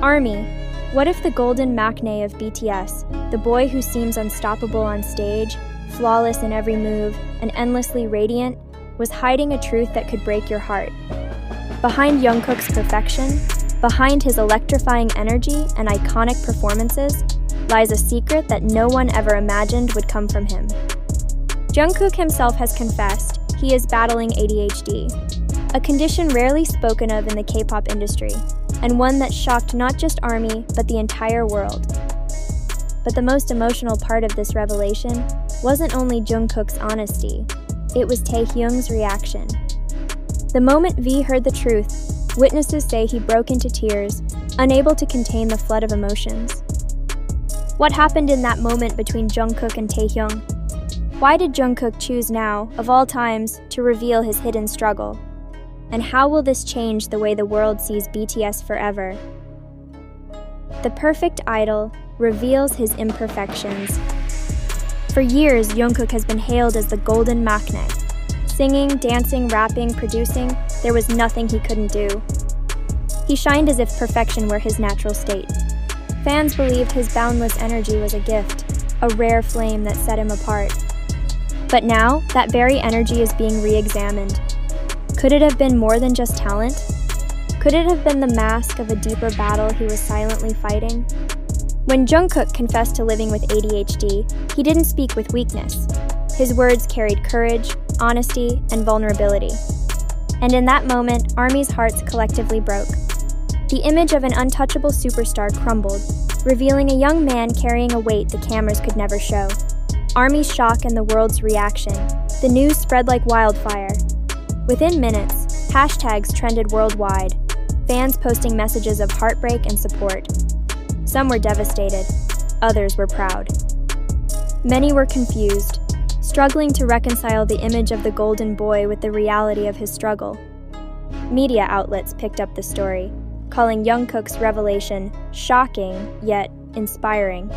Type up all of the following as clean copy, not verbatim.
ARMY. What if the golden maknae of BTS, the boy who seems unstoppable on stage, flawless in every move, and endlessly radiant, was hiding a truth that could break your heart? Behind Jungkook's perfection, behind his electrifying energy and iconic performances, lies a secret that no one ever imagined would come from him. Jungkook himself has confessed he is battling ADHD, a condition rarely spoken of in the K-pop industry, and one that shocked not just ARMY, but the entire world. But the most emotional part of this revelation wasn't only Jungkook's honesty, it was Taehyung's reaction. The moment V heard the truth, witnesses say he broke into tears, unable to contain the flood of emotions. What happened in that moment between Jungkook and Taehyung? Why did Jungkook choose now, of all times, to reveal his hidden struggle? And how will this change the way the world sees BTS forever? The perfect idol reveals his imperfections. For years, Jungkook has been hailed as the golden maknae. Singing, dancing, rapping, producing, there was nothing he couldn't do. He shined as if perfection were his natural state. Fans believed his boundless energy was a gift, a rare flame that set him apart. But now, that very energy is being re-examined. Could it have been more than just talent? Could it have been the mask of a deeper battle he was silently fighting? When Jungkook confessed to living with ADHD, he didn't speak with weakness. His words carried courage, honesty, and vulnerability. And in that moment, ARMY's hearts collectively broke. The image of an untouchable superstar crumbled, revealing a young man carrying a weight the cameras could never show. ARMY's shock and the world's reaction. The news spread like wildfire. Within minutes, hashtags trended worldwide, fans posting messages of heartbreak and support. Some were devastated, others were proud. Many were confused, struggling to reconcile the image of the golden boy with the reality of his struggle. Media outlets picked up the story, calling Jungkook's revelation shocking yet inspiring.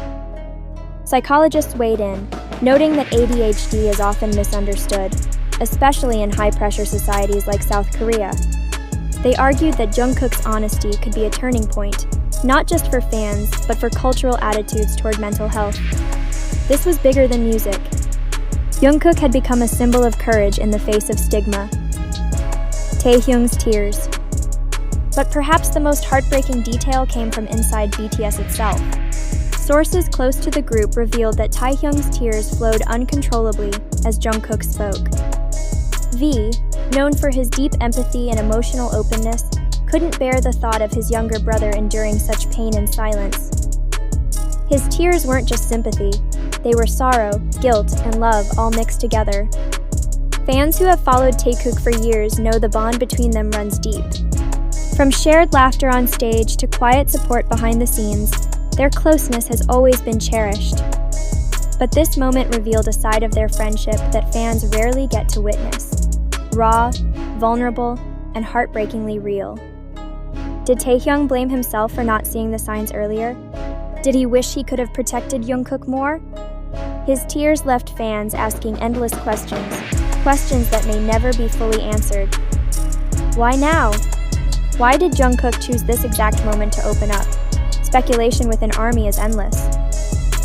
Psychologists weighed in, noting that ADHD is often misunderstood, especially in high-pressure societies like South Korea. They argued that Jungkook's honesty could be a turning point, not just for fans, but for cultural attitudes toward mental health. This was bigger than music. Jungkook had become a symbol of courage in the face of stigma. Taehyung's tears. But perhaps the most heartbreaking detail came from inside BTS itself. Sources close to the group revealed that Taehyung's tears flowed uncontrollably as Jungkook spoke. V, known for his deep empathy and emotional openness, couldn't bear the thought of his younger brother enduring such pain in silence. His tears weren't just sympathy, they were sorrow, guilt, and love all mixed together. Fans who have followed Jikook for years know the bond between them runs deep. From shared laughter on stage to quiet support behind the scenes, their closeness has always been cherished. But this moment revealed a side of their friendship that fans rarely get to witness. Raw, vulnerable, and heartbreakingly real. Did Taehyung blame himself for not seeing the signs earlier? Did he wish he could have protected Jungkook more? His tears left fans asking endless questions that may never be fully answered. Why now? Why did Jungkook choose this exact moment to open up? Speculation within ARMY is endless.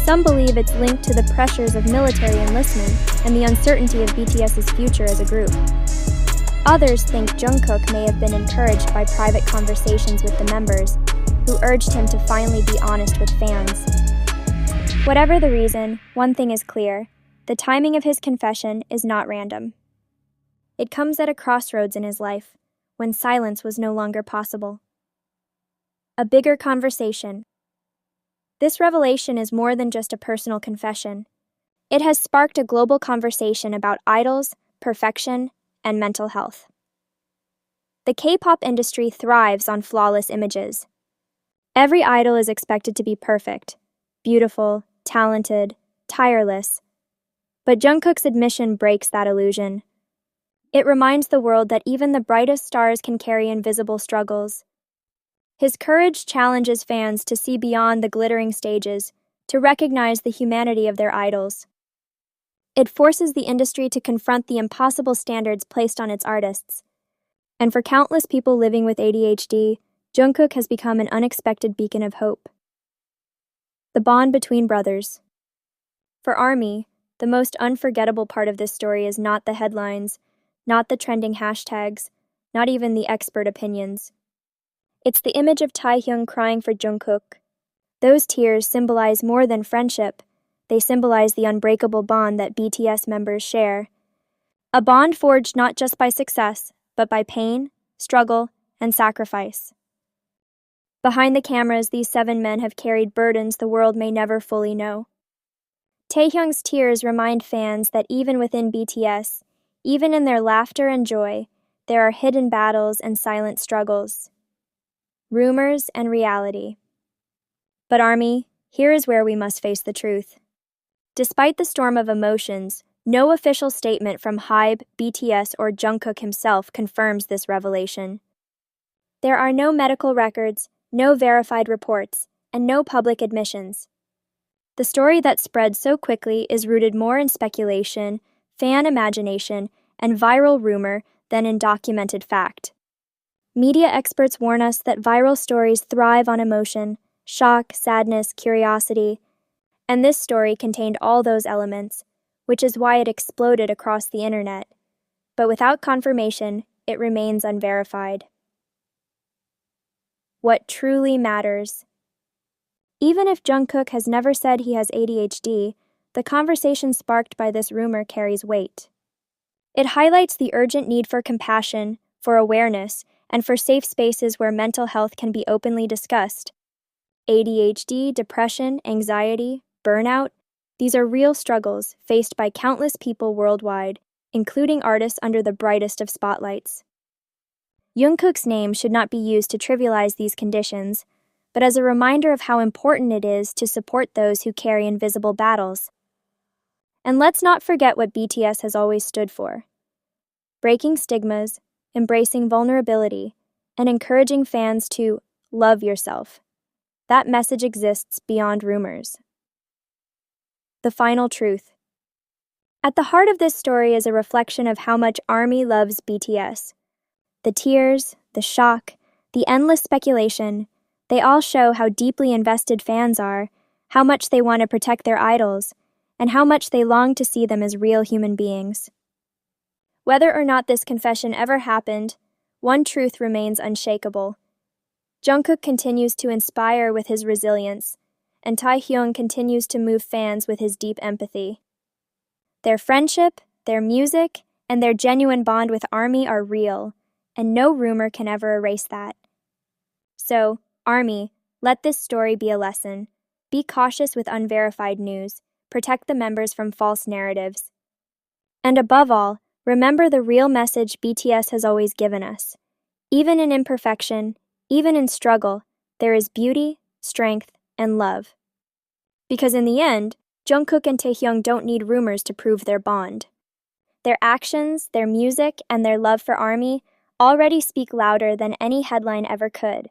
Some believe it's linked to the pressures of military enlistment and the uncertainty of BTS's future as a group. Others think Jungkook may have been encouraged by private conversations with the members, who urged him to finally be honest with fans. Whatever the reason, one thing is clear: the timing of his confession is not random. It comes at a crossroads in his life, when silence was no longer possible. A bigger conversation. This revelation is more than just a personal confession. It has sparked a global conversation about idols, perfection, and mental health. The K-pop industry thrives on flawless images. Every idol is expected to be perfect, beautiful, talented, tireless. But Jungkook's admission breaks that illusion. It reminds the world that even the brightest stars can carry invisible struggles. His courage challenges fans to see beyond the glittering stages, to recognize the humanity of their idols. It forces the industry to confront the impossible standards placed on its artists. And for countless people living with ADHD, Jungkook has become an unexpected beacon of hope. The bond between brothers. For ARMY, the most unforgettable part of this story is not the headlines, not the trending hashtags, not even the expert opinions. It's the image of Taehyung crying for Jungkook. Those tears symbolize more than friendship. They symbolize the unbreakable bond that BTS members share. A bond forged not just by success, but by pain, struggle, and sacrifice. Behind the cameras, these 7 men have carried burdens the world may never fully know. Taehyung's tears remind fans that even within BTS, even in their laughter and joy, there are hidden battles and silent struggles. Rumors and reality. But ARMY, here is where we must face the truth. Despite the storm of emotions, no official statement from HYBE, BTS, or Jungkook himself confirms this revelation. There are no medical records, no verified reports, and no public admissions. The story that spread so quickly is rooted more in speculation, fan imagination, and viral rumor than in documented fact. Media experts warn us that viral stories thrive on emotion, shock, sadness, curiosity, and this story contained all those elements, which is why it exploded across the internet. But without confirmation, it remains unverified. What truly matters. Even if Jungkook has never said he has ADHD, the conversation sparked by this rumor carries weight. It highlights the urgent need for compassion, for awareness, and for safe spaces where mental health can be openly discussed. ADHD, depression, anxiety, burnout, these are real struggles faced by countless people worldwide, including artists under the brightest of spotlights. Jungkook's name should not be used to trivialize these conditions, but as a reminder of how important it is to support those who carry invisible battles. And let's not forget what BTS has always stood for: breaking stigmas, embracing vulnerability, and encouraging fans to love yourself. That message exists beyond rumors. The final truth. At the heart of this story is a reflection of how much ARMY loves BTS. The tears, the shock, the endless speculation, they all show how deeply invested fans are, how much they want to protect their idols, and how much they long to see them as real human beings. Whether or not this confession ever happened, one truth remains unshakable. Jungkook continues to inspire with his resilience, and Taehyung continues to move fans with his deep empathy. Their friendship, their music, and their genuine bond with ARMY are real, and no rumor can ever erase that. So, ARMY, let this story be a lesson. Be cautious with unverified news. Protect the members from false narratives. And above all, remember the real message BTS has always given us. Even in imperfection, even in struggle, there is beauty, strength, and love. Because in the end, Jungkook and Taehyung don't need rumors to prove their bond. Their actions, their music, and their love for ARMY already speak louder than any headline ever could.